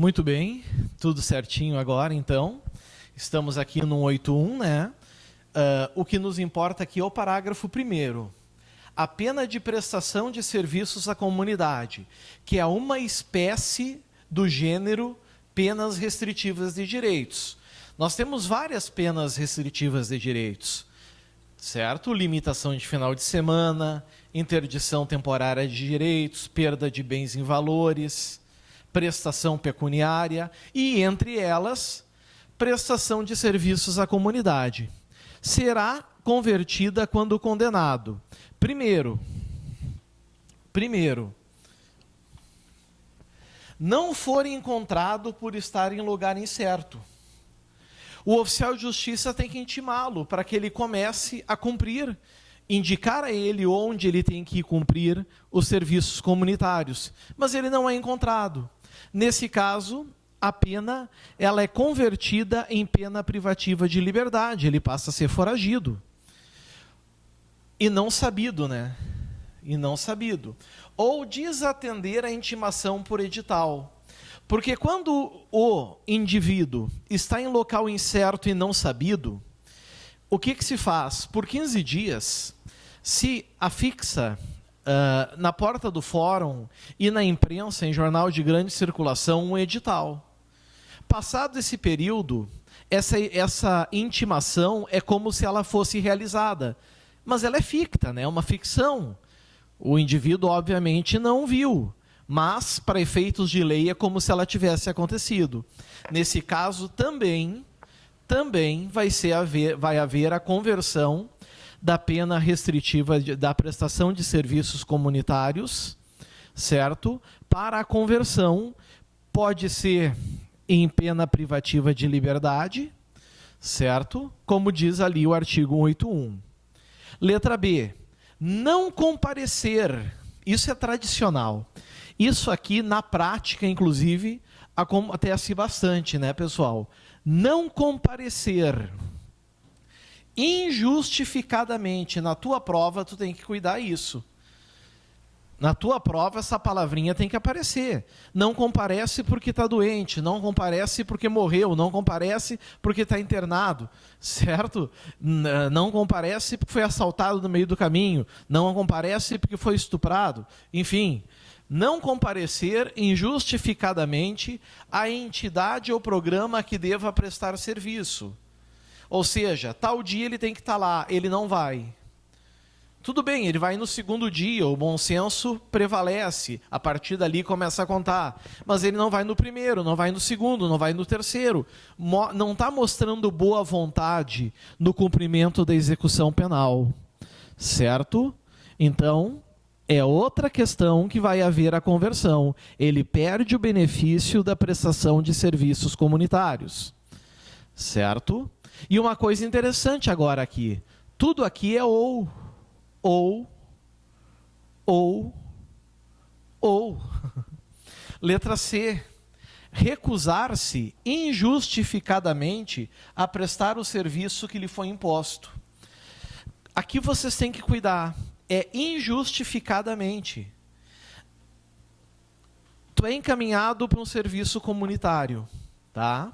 Muito bem, tudo certinho agora, então. Estamos aqui no 81, né? O que nos importa aqui é o parágrafo 1º. A pena de prestação de serviços à comunidade, que é uma espécie do gênero penas restritivas de direitos. Nós temos várias penas restritivas de direitos, certo? Limitação de final de semana, interdição temporária de direitos, perda de bens em valores, prestação pecuniária e, entre elas, prestação de serviços à comunidade. Será convertida quando condenado. Primeiro, não for encontrado por estar em lugar incerto. O oficial de justiça tem que intimá-lo para que ele comece a cumprir, indicar a ele onde ele tem que cumprir os serviços comunitários. Mas ele não é encontrado. Nesse caso, a pena ela é convertida em pena privativa de liberdade. Ele passa a ser foragido. E não sabido, né? E não sabido. Ou desatender a intimação por edital. Porque quando o indivíduo está em local incerto e não sabido, o que se faz? Por 15 dias, se afixa na porta do fórum e na imprensa, em jornal de grande circulação, um edital. Passado esse período, essa intimação é como se ela fosse realizada. Mas ela é ficta, né? É uma ficção. O indivíduo, obviamente, não viu. Mas, para efeitos de lei, é como se ela tivesse acontecido. Nesse caso, também vai haver a conversão da pena restritiva da prestação de serviços comunitários, certo? Para a conversão, pode ser em pena privativa de liberdade, certo? Como diz ali o artigo 181. Letra B. Não comparecer. Isso é tradicional. Isso aqui, na prática, inclusive, acontece bastante, né, pessoal? Não comparecer injustificadamente na tua prova, tu tem que cuidar isso. Na tua prova, essa palavrinha tem que aparecer. Não comparece porque está doente, não comparece porque morreu, não comparece porque está internado, certo? Não comparece porque foi assaltado no meio do caminho, não comparece porque foi estuprado, enfim. Não comparecer injustificadamente à entidade ou programa que deva prestar serviço. Ou seja, tal dia ele tem que estar lá, ele não vai. Tudo bem, ele vai no segundo dia, o bom senso prevalece, a partir dali começa a contar. Mas ele não vai no primeiro, não vai no segundo, não vai no terceiro. Não está mostrando boa vontade no cumprimento da execução penal. Certo? Então, é outra questão que vai haver a conversão. Ele perde o benefício da prestação de serviços comunitários. Certo? E uma coisa interessante agora aqui. Tudo aqui é ou. Letra C. Recusar-se injustificadamente a prestar o serviço que lhe foi imposto. Aqui vocês têm que cuidar. É injustificadamente. Tu é encaminhado para um serviço comunitário, tá?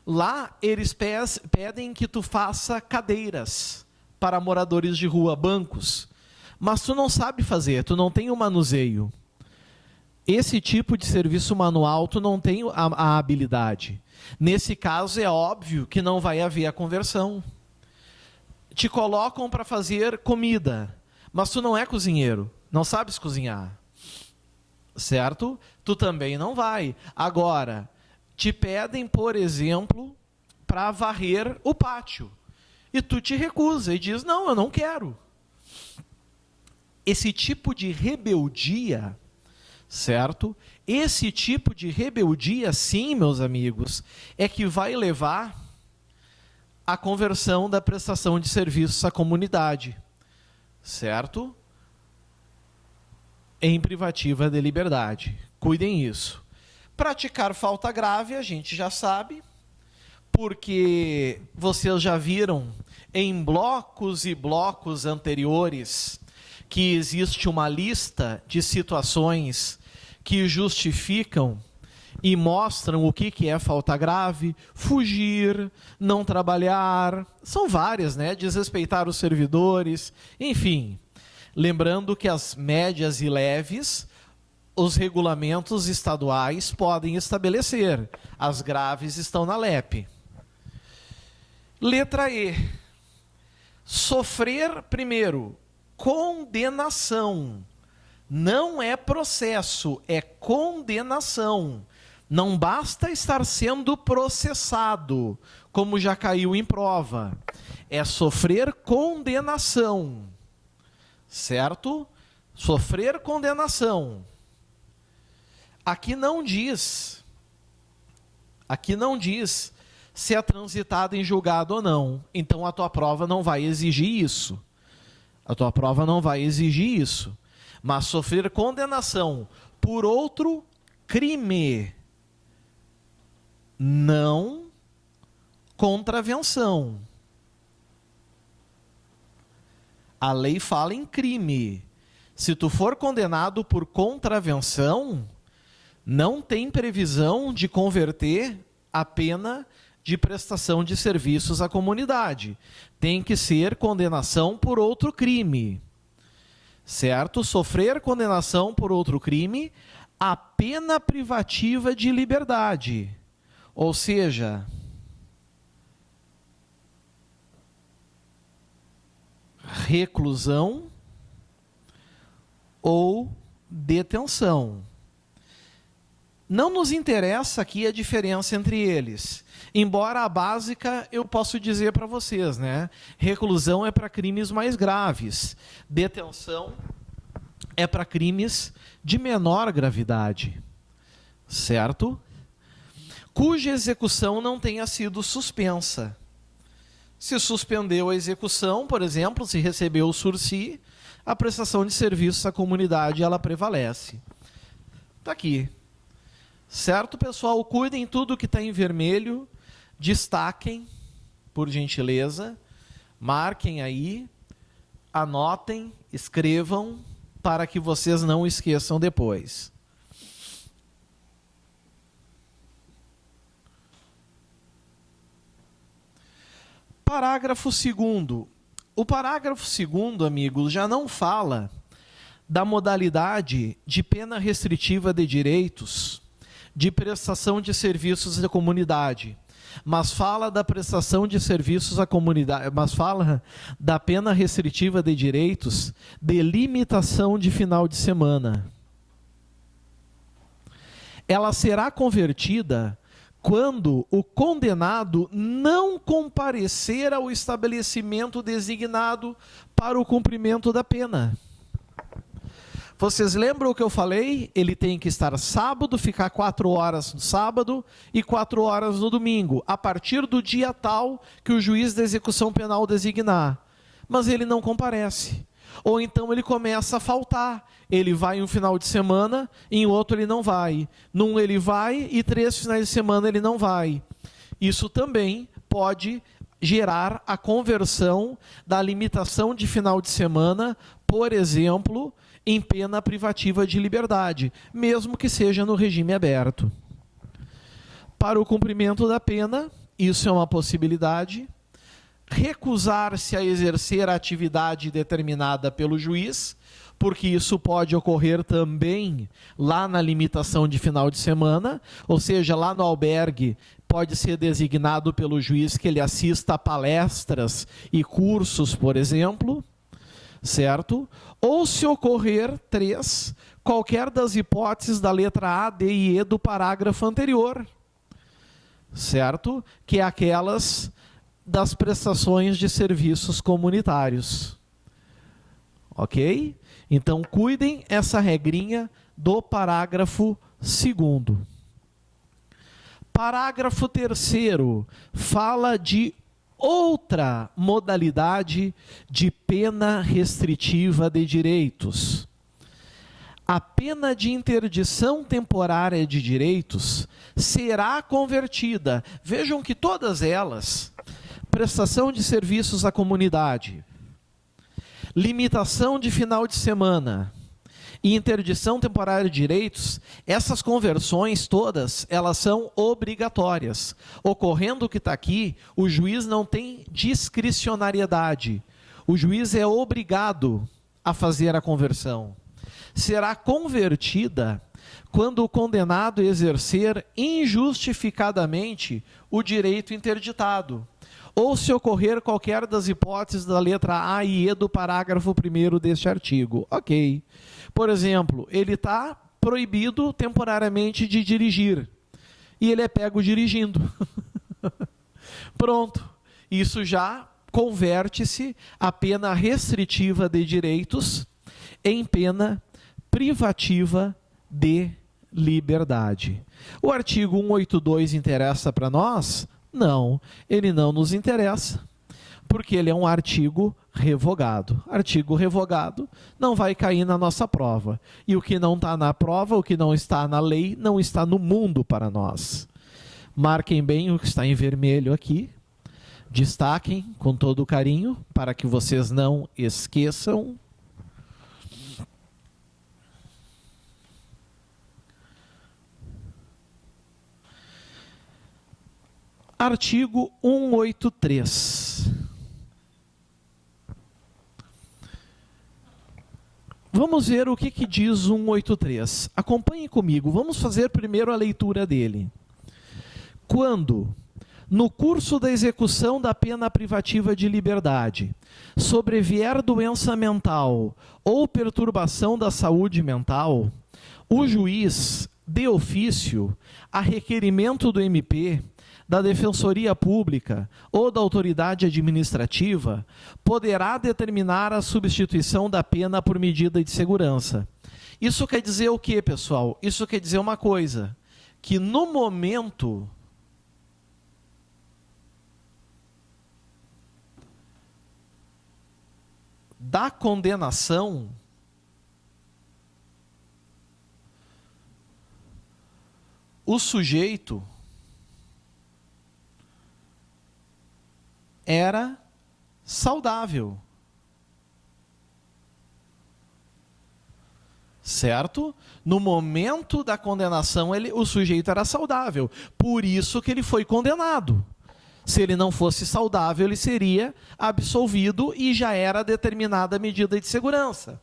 Lá eles pedem que tu faça cadeiras para moradores de rua, bancos, mas tu não sabe fazer, tu não tem o manuseio. Esse tipo de serviço manual, tu não tem a habilidade. Nesse caso, é óbvio que não vai haver a conversão. Te colocam para fazer comida, mas tu não é cozinheiro, não sabes cozinhar. Certo? Tu também não vai. Agora, te pedem, por exemplo, para varrer o pátio. E tu te recusa e diz, não, eu não quero. Esse tipo de rebeldia, certo? Esse tipo de rebeldia, sim, meus amigos, é que vai levar à conversão da prestação de serviços à comunidade, certo? Em privativa de liberdade. Cuidem isso. Praticar falta grave, a gente já sabe, porque vocês já viram em blocos e blocos anteriores que existe uma lista de situações que justificam e mostram o que é falta grave: fugir, não trabalhar, são várias, né? Desrespeitar os servidores, enfim. Lembrando que as médias e leves, os regulamentos estaduais podem estabelecer. As graves estão na LEP. Letra E. Sofrer, primeiro, condenação. Não é processo, é condenação. Não basta estar sendo processado, como já caiu em prova. É sofrer condenação. Certo? Sofrer condenação. Aqui não diz se é transitado em julgado ou não. Então a tua prova não vai exigir isso. A tua prova não vai exigir isso. Mas sofrer condenação por outro crime, não contravenção. A lei fala em crime. Se tu for condenado por contravenção, não tem previsão de converter a pena de prestação de serviços à comunidade. Tem que ser condenação por outro crime. Certo? Sofrer condenação por outro crime, a pena privativa de liberdade. Ou seja, reclusão ou detenção. Não nos interessa aqui a diferença entre eles. Embora a básica eu posso dizer para vocês, né? Reclusão é para crimes mais graves. Detenção é para crimes de menor gravidade. Certo? Cuja execução não tenha sido suspensa. Se suspendeu a execução, por exemplo, se recebeu o sursi, a prestação de serviços à comunidade ela prevalece. Está aqui. Certo, pessoal? Cuidem tudo que está em vermelho, destaquem, por gentileza, marquem aí, anotem, escrevam, para que vocês não esqueçam depois. Parágrafo 2º. O parágrafo 2º, amigos, já não fala da modalidade de pena restritiva de direitos de prestação de serviços à comunidade, mas fala da prestação de serviços à comunidade, mas fala da pena restritiva de direitos de limitação de final de semana. Ela será convertida quando o condenado não comparecer ao estabelecimento designado para o cumprimento da pena. Vocês lembram o que eu falei? Ele tem que estar sábado, ficar 4 horas no sábado e 4 horas no domingo, a partir do dia tal que o juiz da execução penal designar. Mas ele não comparece. Ou então ele começa a faltar. Ele vai um final de semana, em outro ele não vai. Num ele vai e 3 finais de semana ele não vai. Isso também pode gerar a conversão da limitação de final de semana, por exemplo, em pena privativa de liberdade, mesmo que seja no regime aberto. Para o cumprimento da pena, isso é uma possibilidade. Recusar-se a exercer a atividade determinada pelo juiz, porque isso pode ocorrer também lá na limitação de final de semana, ou seja, lá no albergue pode ser designado pelo juiz que ele assista a palestras e cursos, por exemplo, certo? Ou se ocorrer 3, qualquer das hipóteses da letra A, D e E do parágrafo anterior, certo? Que é aquelas das prestações de serviços comunitários. Ok? Então, cuidem essa regrinha do parágrafo 2º. Parágrafo 3º fala de outra modalidade de pena restritiva de direitos. A pena de interdição temporária de direitos será convertida. Vejam que todas elas, prestação de serviços à comunidade, limitação de final de semana e interdição temporária de direitos, essas conversões todas, elas são obrigatórias. Ocorrendo o que está aqui, o juiz não tem discricionariedade. O juiz é obrigado a fazer a conversão. Será convertida quando o condenado exercer injustificadamente o direito interditado, ou se ocorrer qualquer das hipóteses da letra A e E do parágrafo 1º deste artigo. Ok. Por exemplo, ele está proibido temporariamente de dirigir, e ele é pego dirigindo. Pronto. Isso já converte-se a pena restritiva de direitos em pena privativa de liberdade. O artigo 182 interessa para nós? Não, ele não nos interessa, porque ele é um artigo revogado. Artigo revogado não vai cair na nossa prova. E o que não está na prova, o que não está na lei, não está no mundo para nós. Marquem bem o que está em vermelho aqui. Destaquem com todo o carinho, para que vocês não esqueçam. Artigo 183. Vamos ver o que diz 183. Acompanhe comigo, vamos fazer primeiro a leitura dele. Quando, no curso da execução da pena privativa de liberdade, sobrevier doença mental ou perturbação da saúde mental, o juiz, de ofício, a requerimento do MP, da Defensoria Pública ou da autoridade administrativa, poderá determinar a substituição da pena por medida de segurança. Isso quer dizer o quê, pessoal? Isso quer dizer uma coisa, que no momento da condenação, o sujeito era saudável. Certo? No momento da condenação, o sujeito era saudável. Por isso que ele foi condenado. Se ele não fosse saudável, ele seria absolvido e já era determinada a medida de segurança.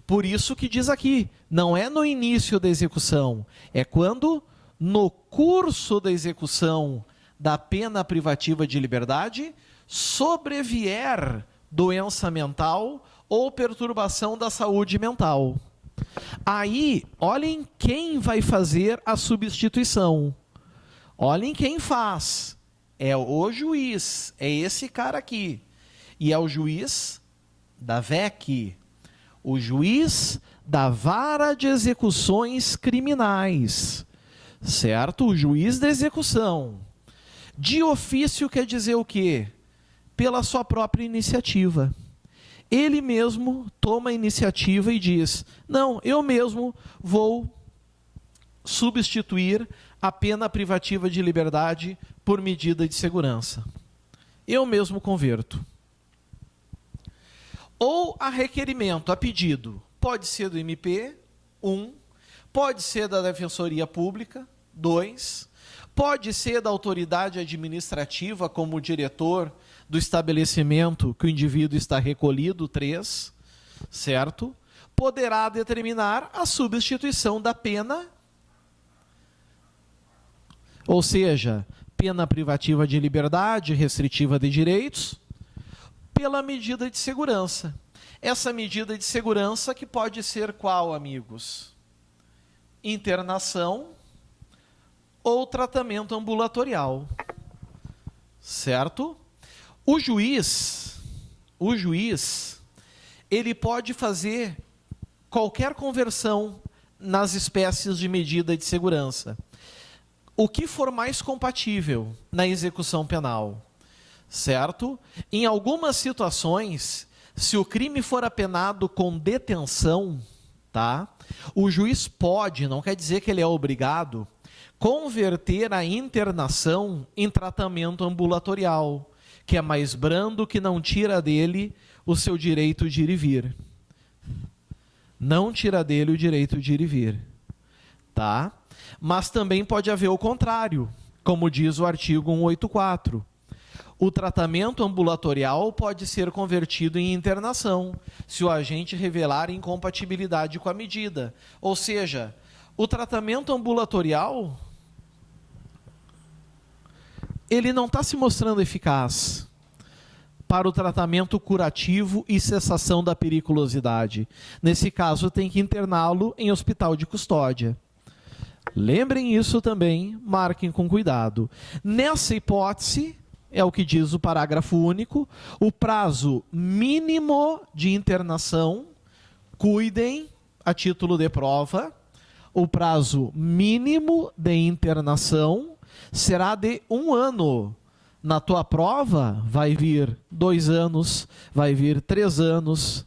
Por isso que diz aqui, não é no início da execução, é quando, no curso da execução da pena privativa de liberdade, sobrevier doença mental ou perturbação da saúde mental. Aí, olhem quem vai fazer a substituição. Olhem quem faz. É o juiz, é esse cara aqui. E é o juiz da VEC, o juiz da Vara de Execuções Criminais. Certo? O juiz da execução. De ofício quer dizer o quê? Pela sua própria iniciativa. Ele mesmo toma a iniciativa e diz, não, eu mesmo vou substituir a pena privativa de liberdade por medida de segurança. Eu mesmo converto. Ou a requerimento, a pedido, pode ser do MP, 1, pode ser da Defensoria Pública, 2, pode ser da autoridade administrativa como diretor do estabelecimento que o indivíduo está recolhido, 3, certo? Poderá determinar a substituição da pena, ou seja, pena privativa de liberdade, restritiva de direitos, pela medida de segurança. Essa medida de segurança que pode ser qual, amigos? Internação ou tratamento ambulatorial. Certo? O juiz, ele pode fazer qualquer conversão nas espécies de medida de segurança. O que for mais compatível na execução penal. Certo? Em algumas situações, se o crime for apenado com detenção, tá? O juiz pode, não quer dizer que ele é obrigado, converter a internação em tratamento ambulatorial, que é mais brando, que não tira dele o seu direito de ir e vir. Não tira dele o direito de ir e vir. Tá? Mas também pode haver o contrário, como diz o artigo 184. O tratamento ambulatorial pode ser convertido em internação, se o agente revelar incompatibilidade com a medida. Ou seja, o tratamento ambulatorial, ele não está se mostrando eficaz para o tratamento curativo e cessação da periculosidade. Nesse caso, tem que interná-lo em hospital de custódia. Lembrem isso também, marquem com cuidado. Nessa hipótese, é o que diz o parágrafo único, o prazo mínimo de internação, cuidem, a título de prova, o prazo mínimo de internação será de 1 ano. Na tua prova vai vir 2 anos, vai vir 3 anos,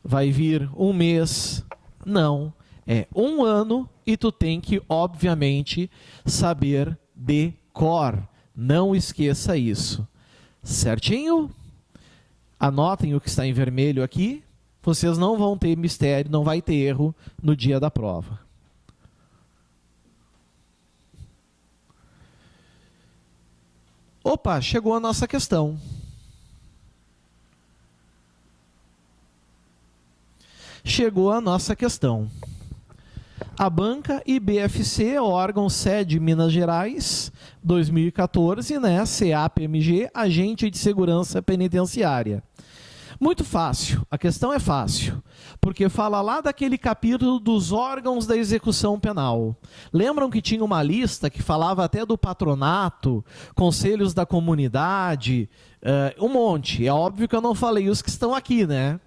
vai vir 1 mês. Não, é 1 ano e tu tem que, obviamente, saber de cor. Não esqueça isso. Certinho? Anotem o que está em vermelho aqui. Vocês não vão ter mistério, não vai ter erro no dia da prova. Opa, chegou a nossa questão. Chegou a nossa questão. A banca IBFC, órgão sede Minas Gerais, 2014, né? CAPMG, Agente de Segurança Penitenciária. Muito fácil, a questão é fácil, porque fala lá daquele capítulo dos órgãos da execução penal. Lembram que tinha uma lista que falava até do patronato, conselhos da comunidade, um monte. É óbvio que eu não falei os que estão aqui, né?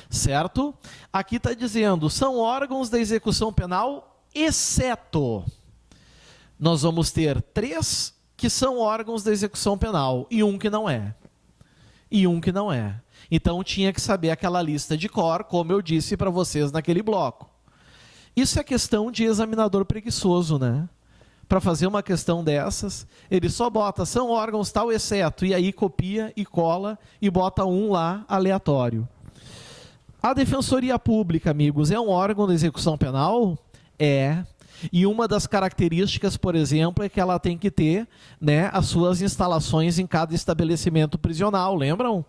Certo? Aqui está dizendo, são órgãos da execução penal, exceto. Nós vamos ter 3 que são órgãos da execução penal e 1 que não é. E 1 que não é. Então tinha que saber aquela lista de cor, como eu disse para vocês naquele bloco. Isso é questão de examinador preguiçoso, né? Para fazer uma questão dessas, ele só bota, são órgãos tal, exceto, e aí copia e cola e bota um lá aleatório. A Defensoria Pública, amigos, é um órgão da execução penal? É. E uma das características, por exemplo, é que ela tem que ter, né, as suas instalações em cada estabelecimento prisional, lembram?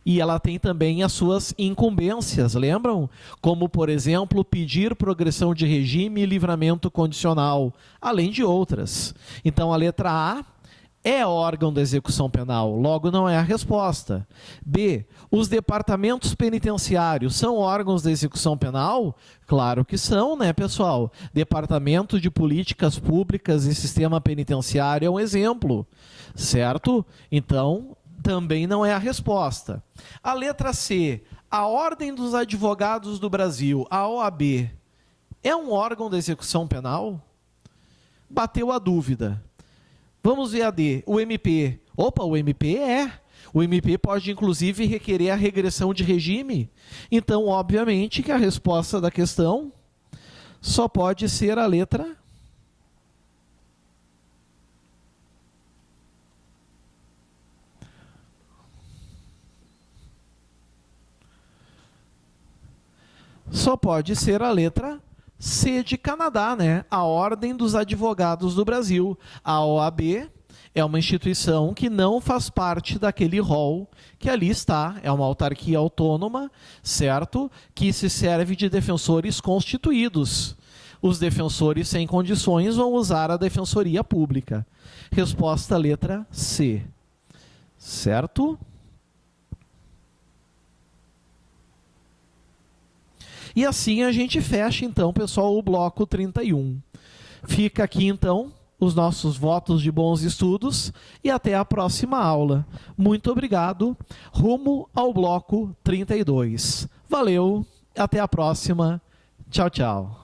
E ela tem também as suas incumbências, lembram? Como, por exemplo, pedir progressão de regime e livramento condicional, além de outras. Então, a letra A é órgão da execução penal, logo não é a resposta. B, os departamentos penitenciários são órgãos da execução penal? Claro que são, né, pessoal? Departamento de Políticas Públicas e Sistema Penitenciário é um exemplo, certo? Então, também não é a resposta. A letra C, a Ordem dos Advogados do Brasil, a OAB, é um órgão da execução penal? Bateu a dúvida. Vamos ver a D, o MP. Opa, o MP é. O MP pode, inclusive, requerer a regressão de regime. Então, obviamente, que a resposta da questão só pode ser a letra só pode ser a letra C de Canadá, né? A Ordem dos Advogados do Brasil. A OAB é uma instituição que não faz parte daquele rol que ali está. É uma autarquia autônoma, certo? Que se serve de defensores constituídos. Os defensores sem condições vão usar a Defensoria Pública. Resposta letra C. Certo? E assim a gente fecha, então, pessoal, o bloco 31. Fica aqui, então, os nossos votos de bons estudos e até a próxima aula. Muito obrigado. Rumo ao bloco 32. Valeu, até a próxima. Tchau, tchau.